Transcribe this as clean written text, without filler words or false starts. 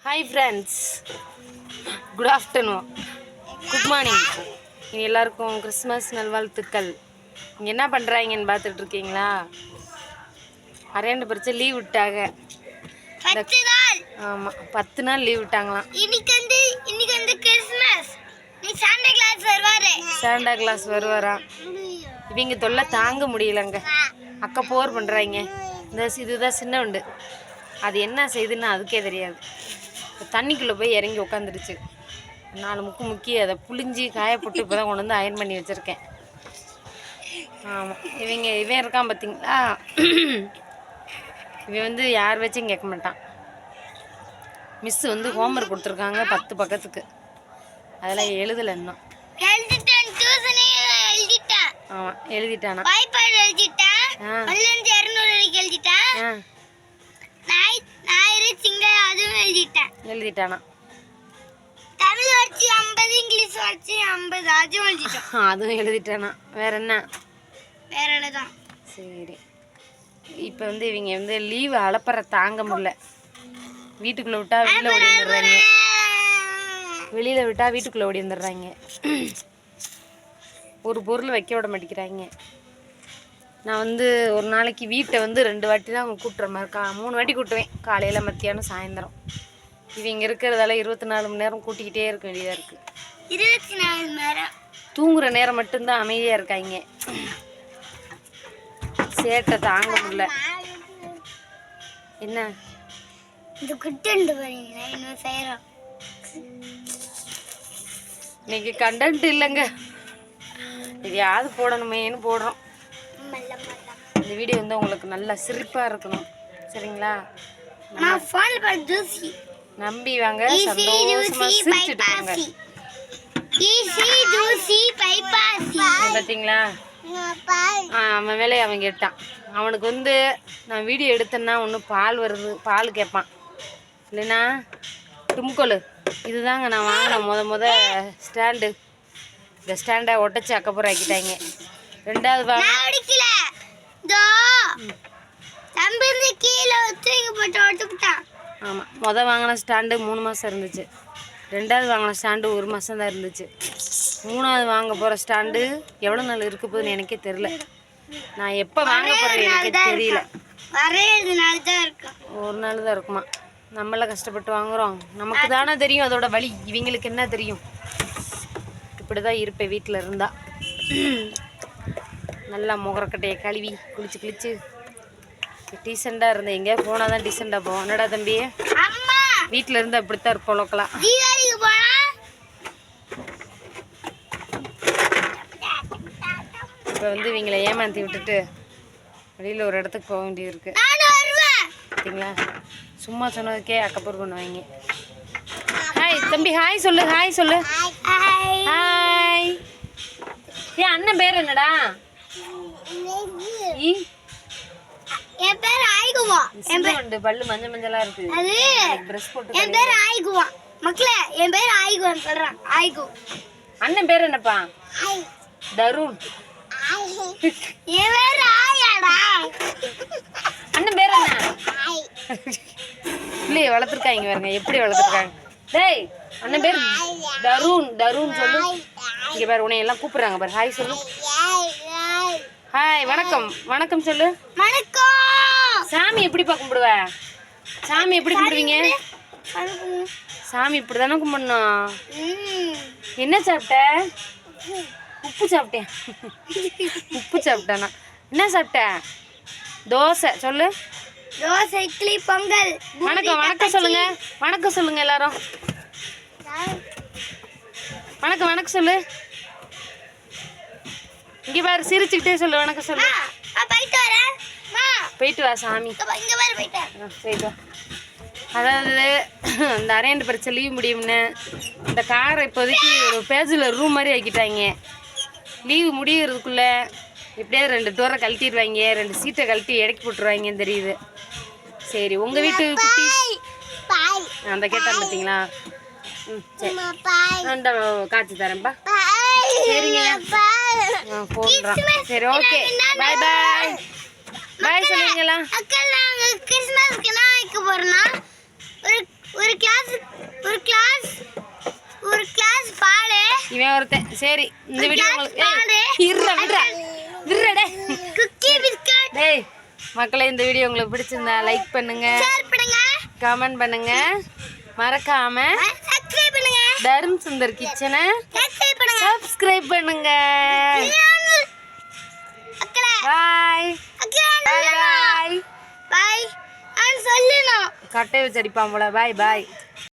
Hi friends, good afternoon, good morning. நீங்கள் எல்லாருக்கும் Christmas நல்வாழ்த்துக்கள். நீங்கள் என்ன பண்ணுறாங்கன்னு பார்த்துட்டு இருக்கீங்களா? அரையாண்டு பரிச்சை லீவ் விட்டாங்க. ஆமாம், 10 நாள் லீவ் விட்டாங்களாம். இன்னைக்கு வந்து கிறிஸ்மஸ். நீ சாண்டா கிளாஸ் வருவாராம். இவங்க தொல்லை தாங்க முடியலங்க. அக்கா போர் பண்ணுறாங்க. இதுதான் சின்ன உண்டு. அது என்ன செய்யுதுன்னு அதுக்கே தெரியாது. தண்ணிக்குள்ளே போய் இறங்கி உட்காந்துருச்சு. 4 முக்கு முக்கி அதை புளிஞ்சி காயப்போட்டு இப்போ தான் கொண்டு வந்து அயன் பண்ணி வச்சுருக்கேன். ஆமாம், இவன் இருக்கான் பார்த்தீங்களா? இவன் வந்து யார் வச்சும் கேட்க மாட்டான். மிஸ் வந்து ஹோம்ஒர்க் கொடுத்துருக்காங்க 10 பக்கத்துக்கு. அதெல்லாம் எழுதலை இன்னும். ஆமாம், எழுதிட்டானா? எழுதிட்டானா? அதுவும் எழுதிட்டானா? வேற என்ன? சரி, இப்போ வந்து இவங்க வந்து லீவு அலப்பற தாங்க முடியல. வீட்டுக்குள்ளே விட்டா வெளியில் ஓடி வந்துடுறாங்க, வெளியில் விட்டால் வீட்டுக்குள்ளே ஓடி வந்துடுறாங்க. ஒரு பொருள் வைக்க விட மாட்டேங்கிறாங்க. நான் வந்து ஒரு நாளைக்கு வீட்டை வந்து 2 வாட்டி தான் அவங்க கூட்டுற மாதிரி 3 வாட்டி கூட்டுவேன். காலையில், மத்தியானம், சாயந்தரம். இவங்க இருக்கிறதால 24 மணி நேரம் கூட்டிக்கிட்டே இருக்க வேண்டியதாக இருக்குது. 24 மணி நேரம் தூங்குற நேரம் மட்டும்தான் அமைதியாக இருக்காங்க. சேட்டை தாங்க முடியல. என்ன இது குட்டண்டு பாருங்களா? இன்னும் செய்கிறோம். இன்னைக்கு கண்டென்ட் இல்லைங்க, எதையாவது போடணுமேன்னு போடுறோம். இந்த வீடியோ வந்து உங்களுக்கு நல்லா சிரிப்பாக இருக்கணும், சரிங்களா? நம்பி வாங்க, சந்தோஷமா சிரிச்சுட்டு வாங்க. பார்த்தீங்களா? அவன் வேலையை அவன் கேட்டான். அவனுக்கு வந்து நான் வீடியோ எடுத்தேன்னா ஒன்று பால் வருது, பால் கேட்பான். இல்லைன்னா தும்கொலு. இதுதாங்க நான் வாங்கின முத ஸ்டாண்டு. இந்த ஸ்டாண்டை ஒட்டச்சு அக்கப்புறம் ஆக்கிட்டாங்க. 2வது வாங்க. ஆமாம், வாங்கின ஸ்டாண்டு 3 மாதம் இருந்துச்சு. 2வது வாங்கின ஸ்டாண்டு 1 மாதம் தான் இருந்துச்சு. 3வது வாங்க போகிற ஸ்டாண்டு எவ்வளோ நாள் இருக்க போகுதுன்னு எனக்கே தெரில. நான் எப்போ வாங்க போகிறேன் எனக்கு தெரியல. ஒரு நாள் தான் இருக்குமா. நம்மளாம் கஷ்டப்பட்டு வாங்குகிறோம், நமக்கு தானே தெரியும் அதோட வலி. இவங்களுக்கு என்ன தெரியும்? இப்படி தான் இருப்பேன் வீட்டில் இருந்தால். நல்லா முகரக்கட்டையை கழுவி குளிச்சு டீசெண்டாக இருந்தேன். எங்கேயா போனால் தான் டீசெண்டாக போவோம். என்னடா தம்பி, வீட்டில் இருந்து அப்படித்தான் இருப்போம் லோக்கலாக. இப்போ வந்து இவங்களை ஏமாற்றி விட்டுட்டு வெளியில் ஒரு இடத்துக்கு போக வேண்டியது இருக்குது. பார்த்தீங்களா? சும்மா சொன்னதுக்கே அக்கப்பூர் பண்ணுவாங்க. ஹாய் தம்பி, ஹாய் சொல்லு, ஹாய் சொல்லு. ஹாய். ஏன் அண்ணன் பேர் என்னடா? என் பேர் ஆய்குவா. பல்லு மஞ்சளா இருக்கு. அது பிரஷ் போட்டு. என் பேர் ஆய்குவா மக்களே. என் பேர் ஆய்குவான்னு சொல்றான். ஆய்கு. அண்ணன் பேர் என்னப்பா? தருண். என் பேர் ஆயாடா. அண்ணன் பேர் என்ன? இல்லையே, வளர்த்துருக்காங்க பாருங்க, எப்படி வளர்த்துருக்காங்க. டேய், அண்ணன் பேர் தருண். தருண் சொல்லு. இங்கே பாரு, உன்னை எல்லாம் கூப்பிடுறாங்க பாரு. ஹாய் சொல்லு. ஹாய், வணக்கம். வணக்கம் சொல்லு. வணக்கம். சாமி எப்படிப்பா கும்பிடுவ? சாமி எப்படி கும்பிடுவீங்க? சாமி இப்படி தானே கும்பிடணும். என்ன சாப்பிட்ட? உப்பு சாப்பிட்டேன். உப்பு சாப்பிட்டானா? என்ன சாப்பிட்ட? தோசை சொல்லு. தோசை, இட்லி, பொங்கல். வணக்கம். வணக்கம் சொல்லுங்க. வணக்கம் சொல்லுங்க எல்லாரும். வணக்கம். வணக்கம் சொல்லு. இங்கே பாரு, சிரிச்சுக்கிட்டே சொல்லு. வணக்கம் சொல்லு. போயிட்டு வா சாமி. போயிட்டு வா. அதாவது இந்த அரையாண்டு பரிச்சை லீவ் முடியும்னு இந்த காரை இப்போதைக்கு ஒரு பேஜில் ரூம் மாதிரி ஆக்கிட்டாங்க. லீவு முடிகிறதுக்குள்ளே இப்படியே 2 டோரை கழட்டிடுவாங்க, 2 சீட்டை கழட்டி இறக்கி போட்டுருவாங்கன்னு தெரியுது. சரி, உங்கள் வீட்டு குட்டி அந்த கேட்டான் பார்த்தீங்களா? சரி, நான் காய்ச்சி தரேன்ப்பா. சரிங்க, போடுறான். சரி, ஓகே, பாய் பாய். பாய் சொல்லுவீங்களா? கிறிஸ்மஸ்க்கு என்ன வைக்க போறோம்னா ஒரு கிளாஸுக்கு இவன் ஒருத்தன். சரி இந்த வீடியோ உங்களுக்கு விடுறடே குக்கி பிஸ்கட். டேய் மக்களே, இந்த வீடியோ உங்களுக்கு பிடிச்சிருந்தா லைக் பண்ணுங்க, ஷேர் பண்ணுங்க, கமெண்ட் பண்ணுங்க, மறக்காம சப்ஸ்கிரைப் பண்ணுங்க. தருண் சுந்தர் கிச்சனை சப்ஸ்கிரைப் பண்ணுங்க. சப்ஸ்கிரைப் பண்ணுங்க. மக்களே பாய் பாய் பாய். பாய். நான் சொல்லணும். கட்டை வச்சு அடிப்பான் போல. பாய் பாய்.